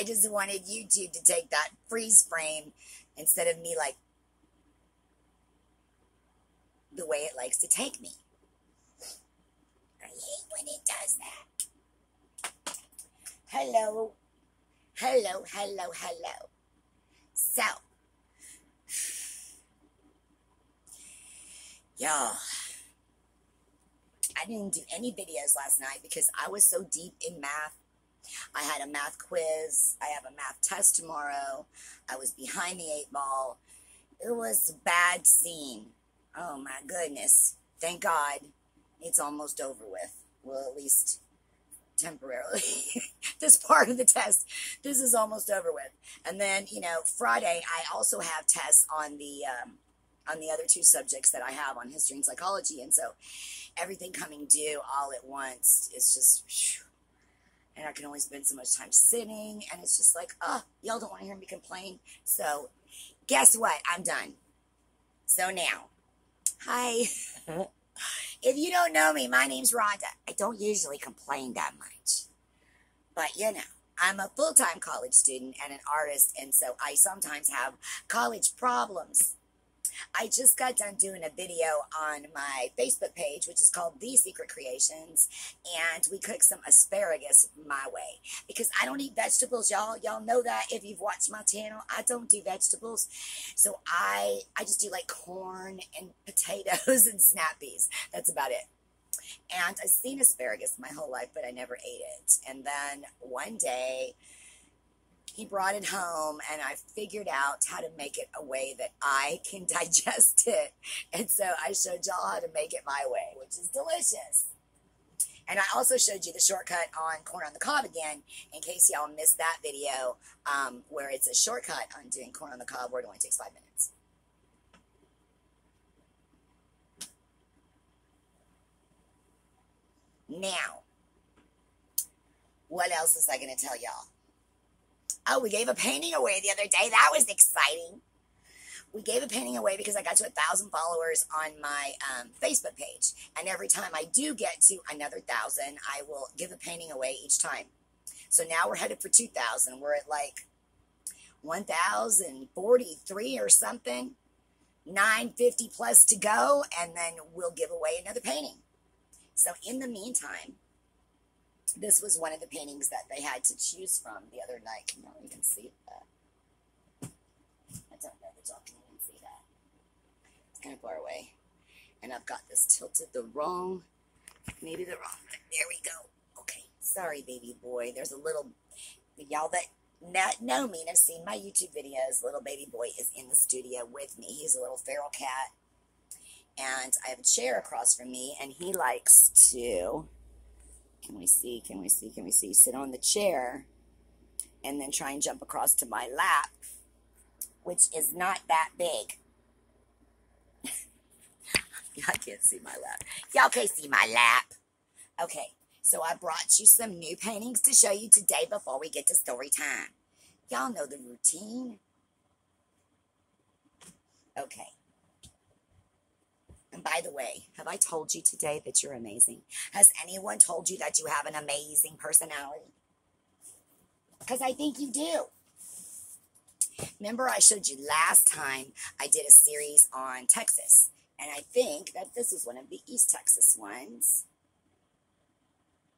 I just wanted YouTube to take that freeze frame instead of me like the way it likes to take me. I hate when it does that. Hello. Hello, hello, hello. So, y'all, I didn't do any videos last night because I was so deep in math. I had a math quiz. I have a math test tomorrow. I was behind the 8 ball. It was a bad scene. Oh my goodness. Thank God it's almost over with. Well, at least temporarily. This part of the test, this is almost over with. And then, Friday, I also have tests on the other 2 subjects that I have on history and psychology. And so everything coming due all at once is just, whew, and I can only spend so much time sitting. And it's just like, y'all don't want to hear me complain. So guess what? I'm done. So now, hi. If you don't know me, my name's Rhonda. I don't usually complain that much. But, I'm a full-time college student and an artist, and so I sometimes have college problems. I just got done doing a video on my Facebook page, which is called The Secret Creations, and we cooked some asparagus my way. Because I don't eat vegetables, y'all. Y'all know that if you've watched my channel. I don't do vegetables. So I just do like corn and potatoes and snap peas. That's about it. And I've seen asparagus my whole life, but I never ate it. And then one day, he brought it home, and I figured out how to make it a way that I can digest it. And so I showed y'all how to make it my way, which is delicious. And I also showed you the shortcut on corn on the cob again, in case y'all missed that video, where it's a shortcut on doing corn on the cob where it only takes 5 minutes. Now, what else was I going to tell y'all? Oh, we gave a painting away the other day. That was exciting. We gave a painting away because I got to 1,000 followers on my Facebook page. And every time I do get to another 1,000, I will give a painting away each time. So now we're headed for 2,000. We're at like 1,043 or something. 950 plus to go. And then we'll give away another painting. So in the meantime, this was one of the paintings that they had to choose from the other night. Can y'all even see that? I don't know that y'all can even see that. It's kind of far away. And I've got this tilted the wrong, maybe the wrong way. There we go. Okay. Sorry, baby boy. There's a little, y'all that know me and have seen my YouTube videos, little baby boy is in the studio with me. He's a little feral cat. And I have a chair across from me, and he likes to... Can we see? Sit on the chair and then try and jump across to my lap, which is not that big. Y'all can't see my lap. Y'all can't see my lap. Okay, so I brought you some new paintings to show you today before we get to story time. Y'all know the routine. Okay. And by the way, have I told you today that you're amazing? Has anyone told you that you have an amazing personality? Because I think you do. Remember I showed you last time I did a series on Texas. And I think that this is one of the East Texas ones.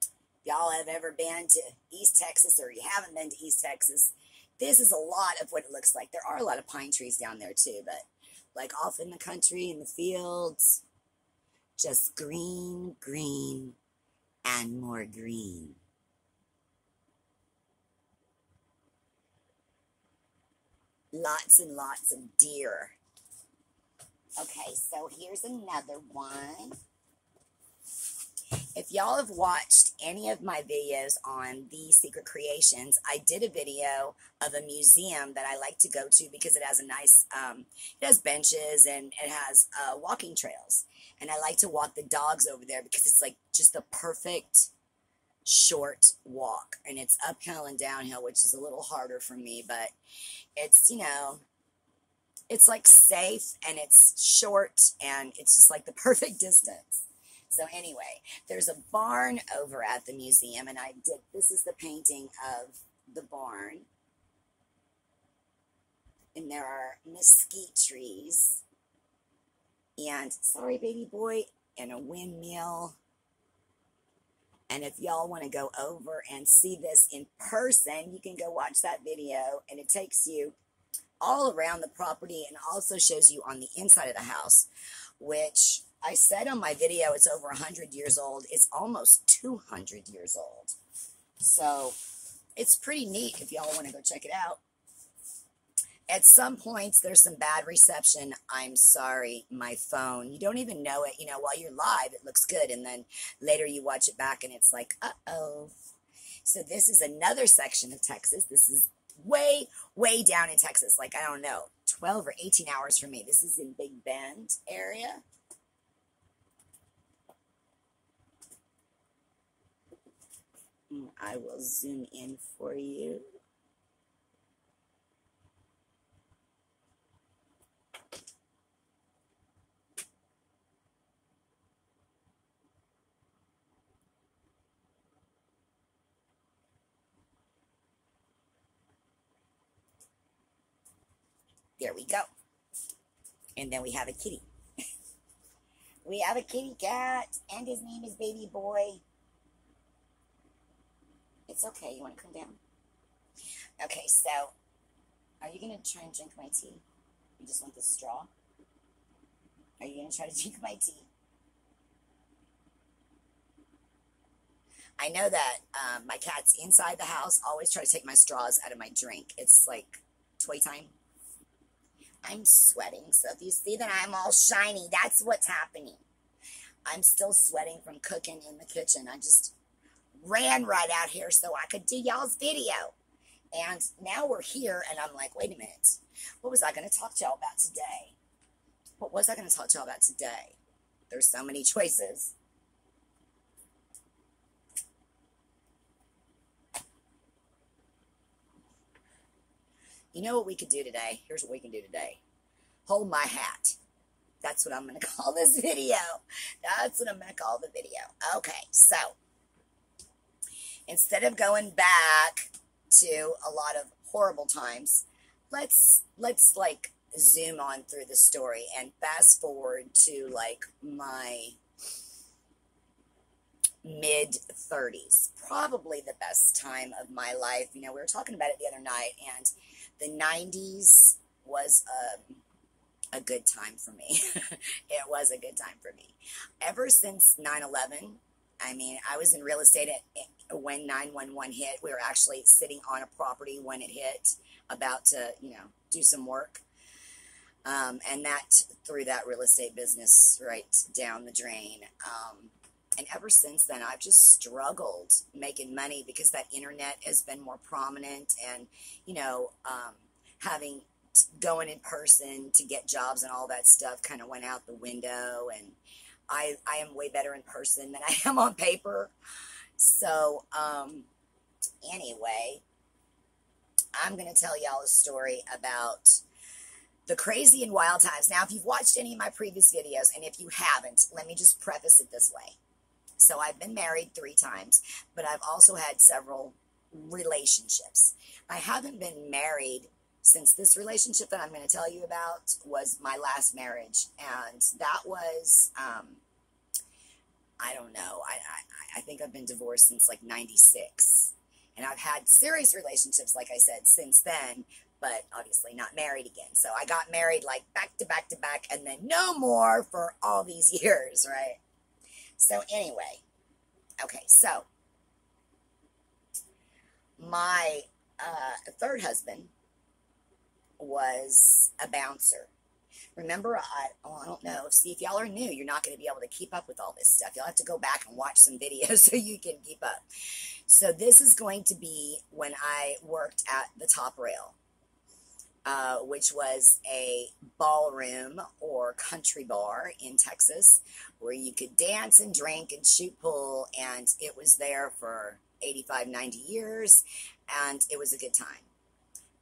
If y'all have ever been to East Texas or you haven't been to East Texas, this is a lot of what it looks like. There are a lot of pine trees down there too, but like off in the country, in the fields, just green, green, and more green. Lots and lots of deer. Okay, so here's another one. If y'all have watched any of my videos on The Secret Creations, I did a video of a museum that I like to go to because it has a nice, it has benches and it has walking trails. And I like to walk the dogs over there because it's like just the perfect short walk. And it's uphill and downhill, which is a little harder for me, but it's, it's like safe and it's short and it's just like the perfect distance. So anyway, there's a barn over at the museum, and this is the painting of the barn, and there are mesquite trees, and sorry, baby boy, and a windmill. And if y'all want to go over and see this in person, you can go watch that video, and it takes you all around the property and also shows you on the inside of the house, which I said on my video, it's over 100 years old. It's almost 200 years old. So it's pretty neat if y'all want to go check it out. At some points, there's some bad reception. I'm sorry, my phone. You don't even know it. You know, while you're live, it looks good. And then later you watch it back and it's like, uh-oh. So this is another section of Texas. This is way, way down in Texas. Like, I don't know, 12 or 18 hours from me. This is in Big Bend area. I will zoom in for you. There we go. And then we have a kitty. We have a kitty cat, and his name is Baby Boy. It's okay. You want to come down? Okay, so are you going to try and drink my tea? You just want the straw? Are you going to try to drink my tea? I know that my cats inside the house always try to take my straws out of my drink. It's like toy time. I'm sweating, so if you see that I'm all shiny, that's what's happening. I'm still sweating from cooking in the kitchen. I just ran right out here so I could do y'all's video. And now we're here, and I'm like, wait a minute. What was I going to talk to y'all about today? What was I going to talk to y'all about today? There's so many choices. You know what we could do today? Here's what we can do today. Hold my hat. That's what I'm going to call this video. That's what I'm going to call the video. Okay, so instead of going back to a lot of horrible times, let's like zoom on through the story and fast forward to like my mid-30s. Probably the best time of my life. You know, we were talking about it the other night, and the 90s was a good time for me. It was a good time for me. Ever since 9/11, I mean, I was in real estate when 911 hit. We were actually sitting on a property when it hit, about to, you know, do some work. And that threw that real estate business right down the drain. And ever since then, I've just struggled making money because that internet has been more prominent, and, you know, going in person to get jobs and all that stuff kind of went out the window. And I am way better in person than I am on paper. So, anyway, I'm going to tell y'all a story about the crazy and wild times. Now, if you've watched any of my previous videos, and if you haven't, let me just preface it this way. So I've been married 3 times, but I've also had several relationships. I haven't been married since this relationship that I'm going to tell you about was my last marriage. And that was, I don't know, I think I've been divorced since like 96. And I've had serious relationships, like I said, since then, but obviously not married again. So I got married like back to back to back, and then no more for all these years, right? So anyway, okay, so my third husband was a bouncer. Remember, I don't know, see, if y'all are new, you're not going to be able to keep up with all this stuff. You'll have to go back and watch some videos so you can keep up. So this is going to be when I worked at the Top Rail, which was a ballroom or country bar in Texas where you could dance and drink and shoot pool, and it was there for 85, 90 years, and it was a good time.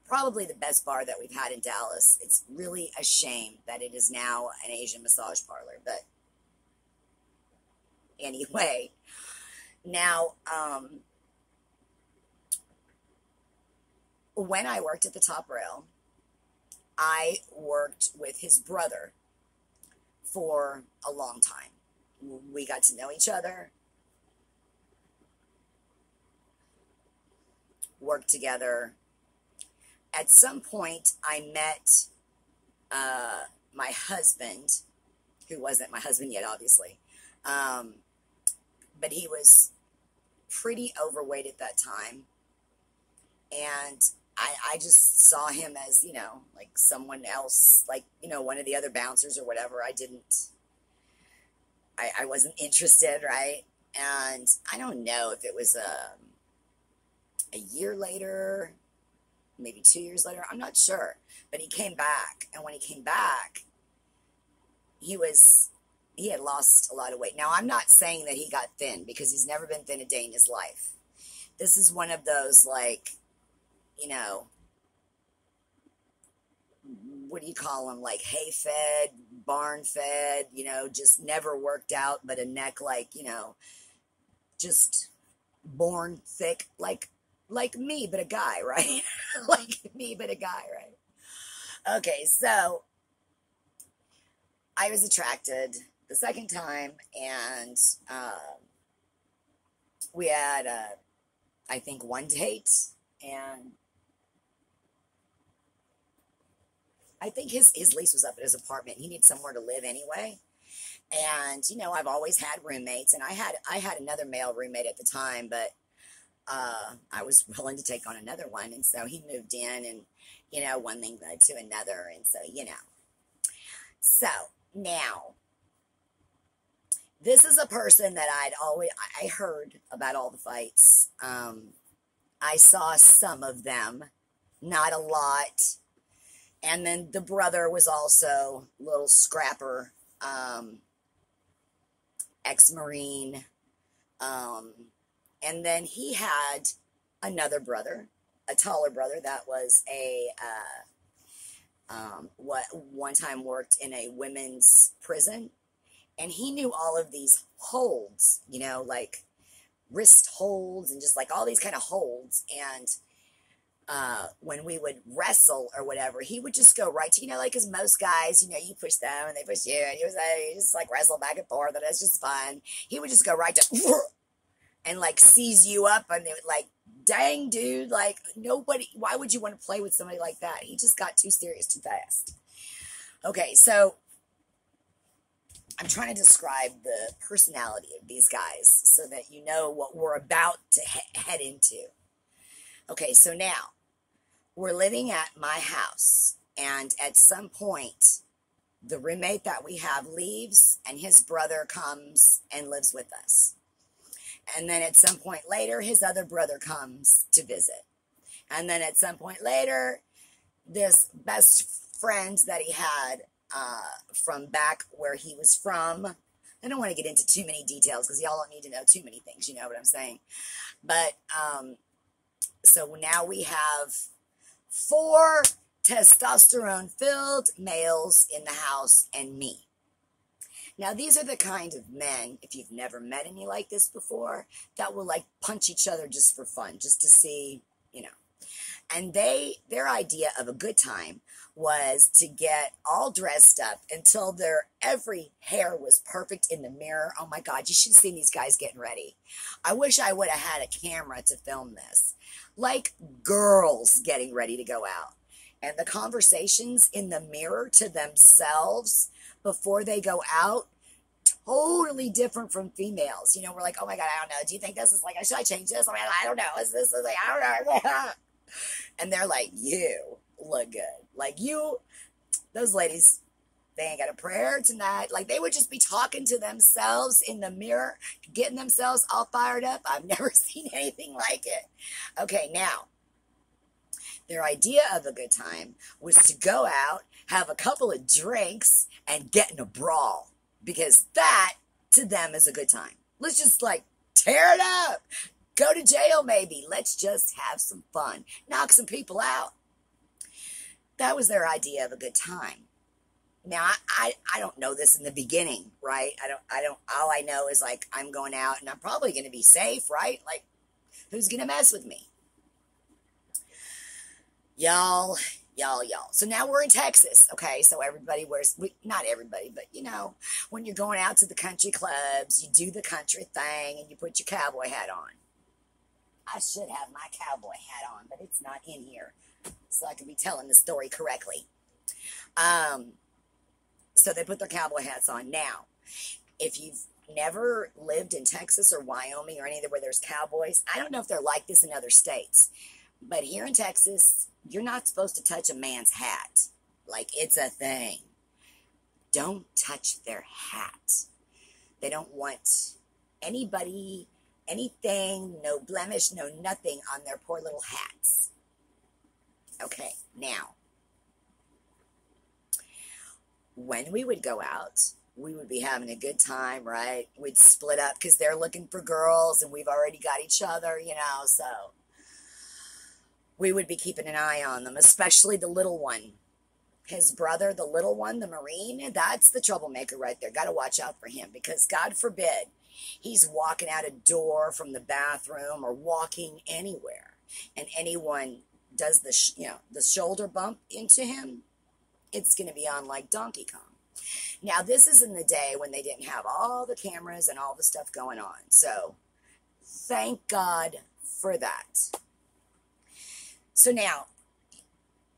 Probably the best bar that we've had in Dallas. It's really a shame that it is now an Asian massage parlor, but anyway, now, when I worked at the Top Rail, I worked with his brother for a long time. We got to know each other, worked together. At some point, I met my husband, who wasn't my husband yet, obviously. But he was pretty overweight at that time. And I just saw him as, like someone else, like, one of the other bouncers or whatever. I wasn't interested, right? And I don't know if it was a year later, maybe 2 years later, I'm not sure. But he came back. And when he came back, he had lost a lot of weight. Now, I'm not saying that he got thin, because he's never been thin a day in his life. This is one of those, like, what do you call them? Like hay fed, barn fed, just never worked out, but a neck like, just born thick, like me, but a guy, right? Like me, but a guy, right? Okay, so I was attracted the second time, and we had, I think, one date, and I think his lease was up at his apartment. He needed somewhere to live anyway. And, I've always had roommates, and I had another male roommate at the time, but I was willing to take on another one. And so he moved in, and, one thing led to another. And so, So now, this is a person that I heard about all the fights. I saw some of them, not a lot. And then the brother was also a little scrapper, ex-Marine. And then he had another brother, a taller brother that was one time worked in a women's prison. And he knew all of these holds, like wrist holds and just like all these kind of holds. And when we would wrestle or whatever, he would just go right to, like, as most guys, you push them and they push you, and he just like wrestle back and forth, and it's just fun. He would just go right to and like seize you up, and it would, like, dang, dude, like, nobody, why would you want to play with somebody like that? He just got too serious too fast. Okay, so I'm trying to describe the personality of these guys so that you know what we're about to head into. Okay, so now we're living at my house, and at some point, the roommate that we have leaves, and his brother comes and lives with us. And then at some point later, his other brother comes to visit. And then at some point later, this best friend that he had from back where he was from, I don't want to get into too many details because y'all don't need to know too many things, you know what I'm saying? But, so now we have 4 testosterone-filled males in the house and me. Now, these are the kind of men, if you've never met any like this before, that will, like, punch each other just for fun, just to see, And their idea of a good time was to get all dressed up until their every hair was perfect in the mirror. Oh, my God, you should have seen these guys getting ready. I wish I would have had a camera to film this. Like girls getting ready to go out. And the conversations in the mirror to themselves before they go out, totally different from females. We're like, oh my God, I don't know. Do you think this is like, should I change this? I mean, I don't know. Is this like, I don't know. And they're like, you look good. Like those ladies, they ain't got a prayer tonight. Like, they would just be talking to themselves in the mirror, getting themselves all fired up. I've never seen anything like it. Okay, now, their idea of a good time was to go out, have a couple of drinks, and get in a brawl. Because that, to them, is a good time. Let's just, like, tear it up. Go to jail, maybe. Let's just have some fun. Knock some people out. That was their idea of a good time. Now, I don't know this in the beginning, right? I don't, all I know is, like, I'm going out and I'm probably going to be safe, right? Like, who's going to mess with me? Y'all, y'all. So now we're in Texas, okay? So everybody wears, not everybody, but when you're going out to the country clubs, you do the country thing and you put your cowboy hat on. I should have my cowboy hat on, but it's not in here, so I can be telling the story correctly. So they put their cowboy hats on. Now, if you've never lived in Texas or Wyoming or anywhere where there's cowboys, I don't know if they're like this in other states, but here in Texas, you're not supposed to touch a man's hat. Like, it's a thing. Don't touch their hat. They don't want anybody, anything, no blemish, no nothing on their poor little hats. Okay, now, when we would go out, we would be having a good time, right? We'd split up because they're looking for girls and we've already got each other, so we would be keeping an eye on them, especially the little one. His brother, the little one, the Marine, that's the troublemaker right there. Got to watch out for him because God forbid he's walking out a door from the bathroom or walking anywhere and anyone does the shoulder bump into him, it's going to be on like Donkey Kong. Now, this is in the day when they didn't have all the cameras and all the stuff going on. So, thank God for that. So now,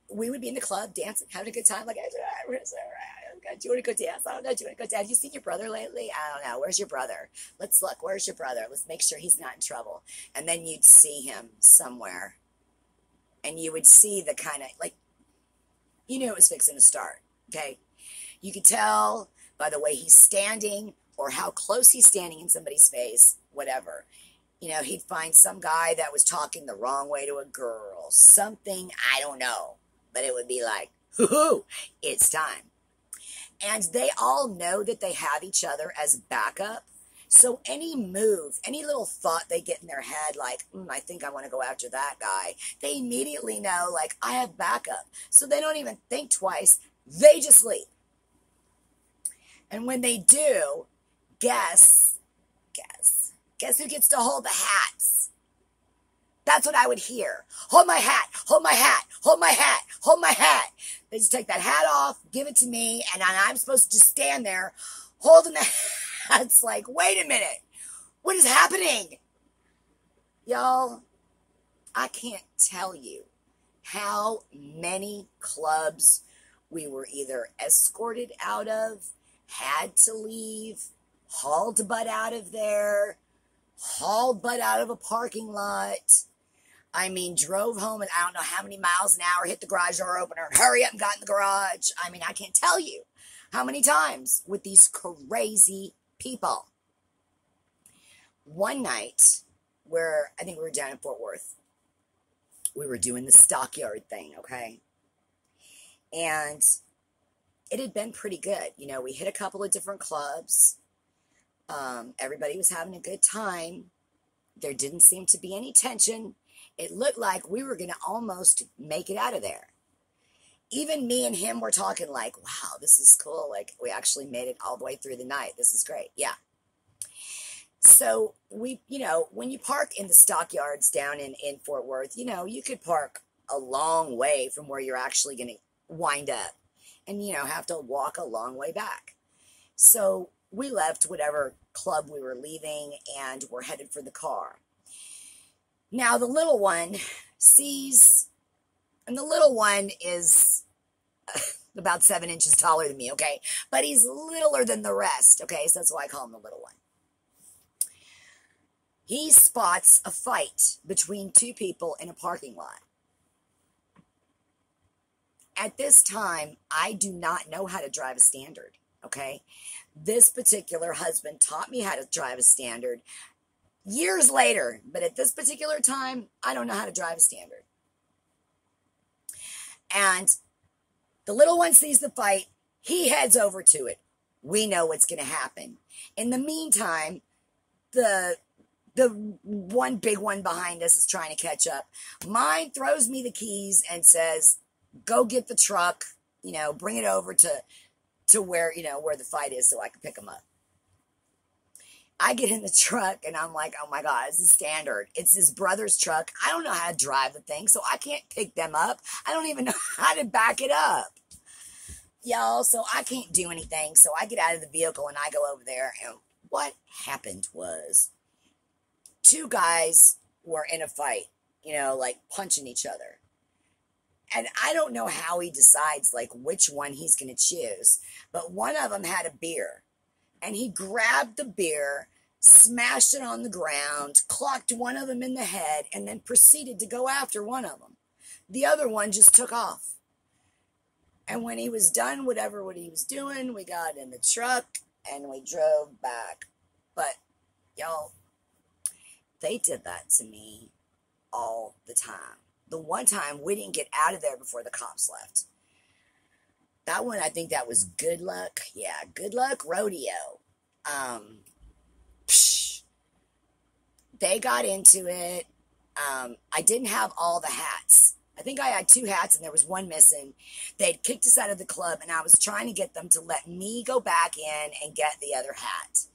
we would be in the club dancing, having a good time. Like, do you want to go dance? I don't know. Do you want to go dance? Have you seen your brother lately? I don't know. Where's your brother? Let's look. Where's your brother? Let's make sure he's not in trouble. And then you'd see him somewhere. And you would see the kind of, like, it was fixing to start, okay? You could tell by the way he's standing or how close he's standing in somebody's face, whatever. He'd find some guy that was talking the wrong way to a girl, something, I don't know. But it would be like, hoo-hoo, it's time. And they all know that they have each other as backup. So any move, any little thought they get in their head, like, I think I want to go after that guy, they immediately know, like, I have backup. So they don't even think twice. They just leave. And when they do, guess who gets to hold the hats? That's what I would hear. Hold my hat, hold my hat, hold my hat, hold my hat. They just take that hat off, give it to me, and I'm supposed to just stand there holding the hats like, wait a minute, what is happening? Y'all, I can't tell you how many clubs we were either escorted out of, had to leave, hauled butt out of there, hauled butt out of a parking lot. I mean, drove home at I don't know how many miles an hour, hit the garage door opener, and hurry up and got in the garage. I mean, I can't tell you how many times with these crazy people. One night, where I think we were down in Fort Worth, we were doing the stockyard thing, okay? And it had been pretty good. We hit a couple of different clubs. Everybody was having a good time. There didn't seem to be any tension. It looked like we were going to almost make it out of there. Even me and him were talking like, wow, this is cool. Like, we actually made it all the way through the night. This is great. Yeah. So we, when you park in the stockyards down in Fort Worth, you could park a long way from where you're actually going to wind up and, have to walk a long way back. So we left whatever club we were leaving and we're headed for the car. Now the little one sees, and the little one is about 7 inches taller than me, okay? But he's littler than the rest, okay? So that's why I call him the little one. He spots a fight between two people in a parking lot. At this time, I do not know how to drive a Standard, okay? This particular husband taught me how to drive a Standard years later, but at this particular time, I don't know how to drive a Standard. And the little one sees the fight. He heads over to it. We know what's going to happen. In the meantime, the one big one behind us is trying to catch up. Mine throws me the keys and says, go get the truck, bring it over to where, where the fight is so I can pick them up. I get in the truck and I'm like, oh my God, it's a standard. It's his brother's truck. I don't know how to drive the thing, so I can't pick them up. I don't even know how to back it up. Y'all, so I can't do anything. So I get out of the vehicle and I go over there. And what happened was two guys were in a fight, like punching each other. And I don't know how he decides like which one he's going to choose. But one of them had a beer. And he grabbed the beer, smashed it on the ground, clocked one of them in the head, and then proceeded to go after one of them. The other one just took off. And when he was done, what he was doing, we got in the truck and we drove back. But, y'all, they did that to me all the time. The one time we didn't get out of there before the cops left. That one, I think that was Good Luck. Yeah, Good Luck Rodeo. They got into it. I didn't have all the hats. I think I had 2 hats and there was one missing. They'd kicked us out of the club and I was trying to get them to let me go back in and get the other hat.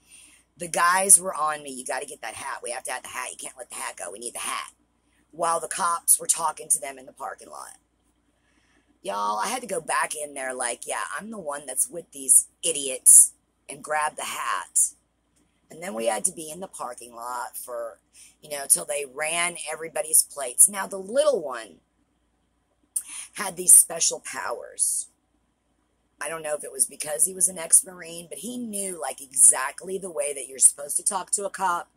The guys were on me. You got to get that hat. We have to have the hat. You can't let the hat go. We need the hat. While the cops were talking to them in the parking lot. Y'all, I had to go back in there like, yeah, I'm the one that's with these idiots and grab the hat. And then we had to be in the parking lot for, till they ran everybody's plates. Now, the little one had these special powers. I don't know if it was because he was an ex-Marine, but he knew like exactly the way that you're supposed to talk to a cop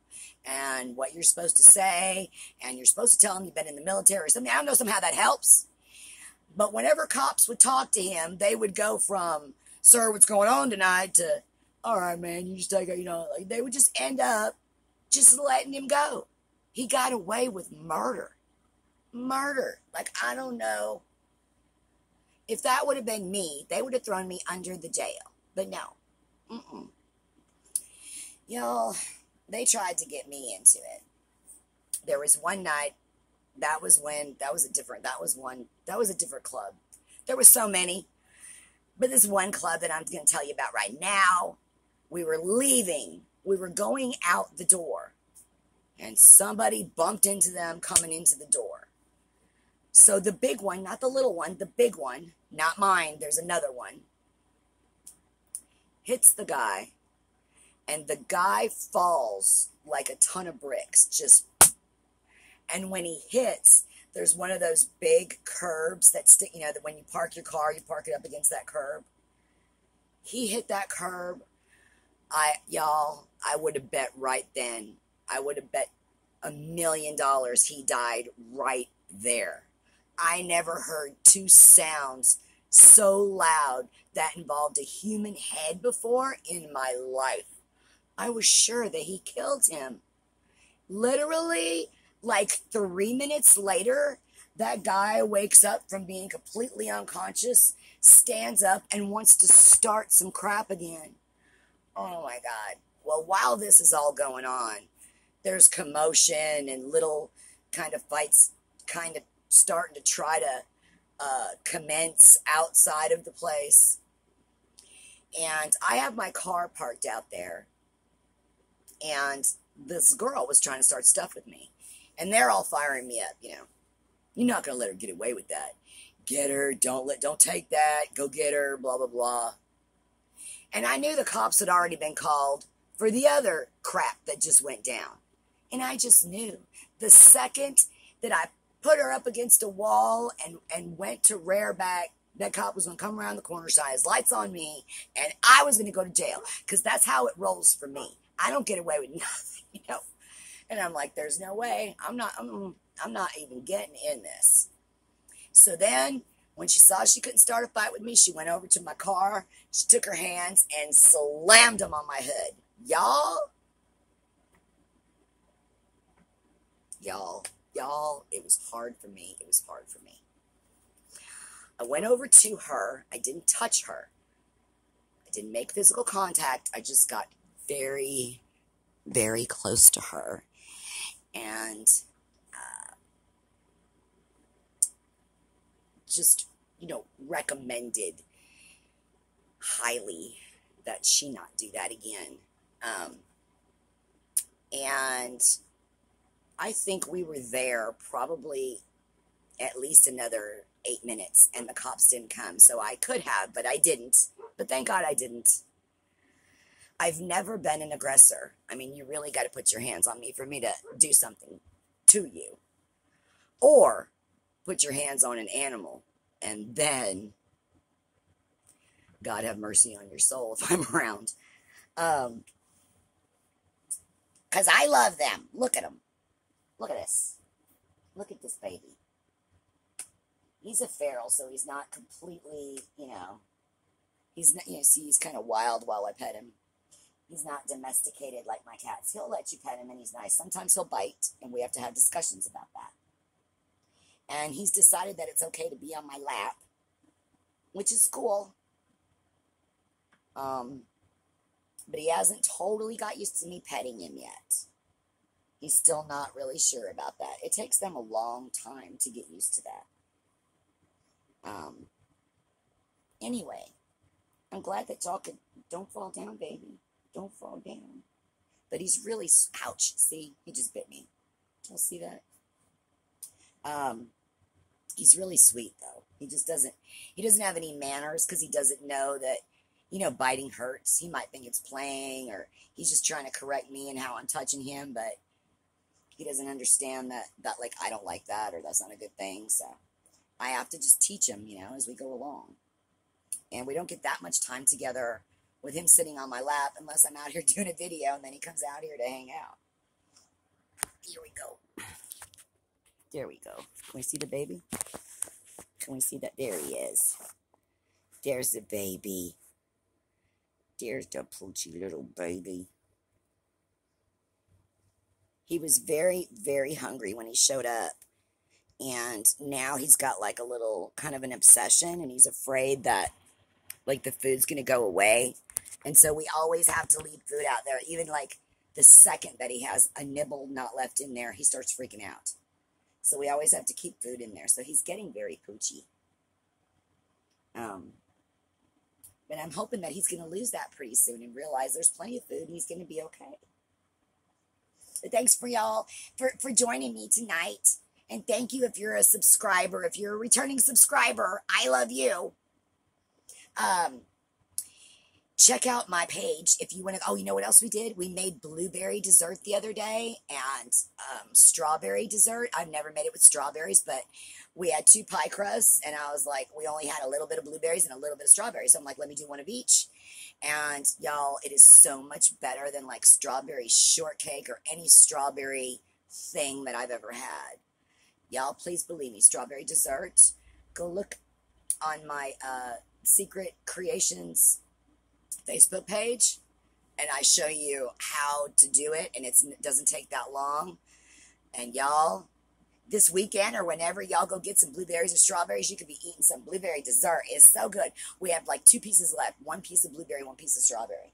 and what you're supposed to say, and you're supposed to tell him you've been in the military or something. I don't know somehow that helps. But whenever cops would talk to him, they would go from, sir, what's going on tonight, to, all right, man, you just take it, like they would just end up just letting him go. He got away with murder. Murder. Like, I don't know. If that would have been me, they would have thrown me under the jail. But no. Y'all, they tried to get me into it. There was one night, that was a different club. There were so many. But this one club that I'm going to tell you about right now, we were leaving. We were going out the door. And somebody bumped into them coming into the door. So the big one, not the little one, the big one, not mine, there's another one, hits the guy, and the guy falls like a ton of bricks, just, and when he hits, there's one of those big curbs that stick, that when you park your car, you park it up against that curb. He hit that curb. I would have bet right then, I would have bet $1 million he died right there. I never heard 2 sounds so loud that involved a human head before in my life. I was sure that he killed him. Literally, like 3 minutes later, that guy wakes up from being completely unconscious, stands up, and wants to start some crap again. Oh my God. Well, while this is all going on, there's commotion and little kind of fights kind of starting to try to commence outside of the place. And I have my car parked out there. And this girl was trying to start stuff with me. And they're all firing me up, You're not going to let her get away with that. Get her, don't take that, go get her, blah, blah, blah. And I knew the cops had already been called for the other crap that just went down. And I just knew the second that I put her up against a wall and went to rear back, that cop was going to come around the corner, shine his lights on me, and I was going to go to jail. Because that's how it rolls for me. I don't get away with nothing, And I'm like, there's no way. I'm not even getting in this. So then, when she saw she couldn't start a fight with me, she went over to my car, she took her hands and slammed them on my hood. Y'all, it was hard for me. It was hard for me. I went over to her. I didn't touch her. I didn't make physical contact. I just got very, very close to her. And just, recommended highly that she not do that again. And I think we were there probably at least another 8 minutes, and the cops didn't come. So I could have, but I didn't. But thank God I didn't. I've never been an aggressor. I mean, you really got to put your hands on me for me to do something to you. Or put your hands on an animal, and then God have mercy on your soul if I'm around. Because I love them. Look at them. Look at this. Look at this baby. He's a feral, so he's not completely, he's not, see, he's kind of wild while I pet him. He's not domesticated like my cats. He'll let you pet him, and he's nice. Sometimes he'll bite, and we have to have discussions about that. And he's decided that it's okay to be on my lap, which is cool. But he hasn't totally got used to me petting him yet. He's still not really sure about that. It takes them a long time to get used to that. Anyway, I'm glad that y'all could, don't fall down, baby. Don't fall down. But he's really, ouch, see, he just bit me. Y'all see that? He's really sweet though. He doesn't have any manners because he doesn't know that, biting hurts. He might think it's playing, or he's just trying to correct me and how I'm touching him, but he doesn't understand that like, I don't like that, or that's not a good thing. So I have to just teach him, as we go along. And we don't get that much time together with him sitting on my lap unless I'm out here doing a video, and then he comes out here to hang out. Here we go. There we go. Can we see the baby? Can we see that? There he is. There's the baby. There's the poochy little baby. He was very, very hungry when he showed up. And now he's got like a little kind of an obsession, and he's afraid that like the food's going to go away. And so we always have to leave food out there. Even like the second that he has a nibble not left in there, he starts freaking out. So we always have to keep food in there. So he's getting very poochy. But I'm hoping that he's going to lose that pretty soon and realize there's plenty of food and he's going to be okay. But thanks for y'all for joining me tonight. And thank you if you're a subscriber. If you're a returning subscriber, I love you. Check out my page if you want to. Oh, you know what else we did? We made blueberry dessert the other day, and strawberry dessert. I've never made it with strawberries, but we had 2 pie crusts, and I was like, we only had a little bit of blueberries and a little bit of strawberries. So I'm like, let me do one of each. And y'all, it is so much better than like strawberry shortcake or any strawberry thing that I've ever had. Y'all, please believe me, strawberry dessert. Go look on my Secret Creations Facebook page, and I show you how to do it, and it doesn't take that long. And y'all, this weekend or whenever y'all go get some blueberries or strawberries, you could be eating some blueberry dessert. It's so good. We have like 2 pieces left, 1 piece of blueberry, 1 piece of strawberry,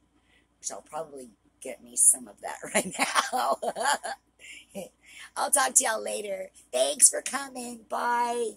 which I'll probably get me some of that right now. I'll talk to y'all later. Thanks for coming. Bye.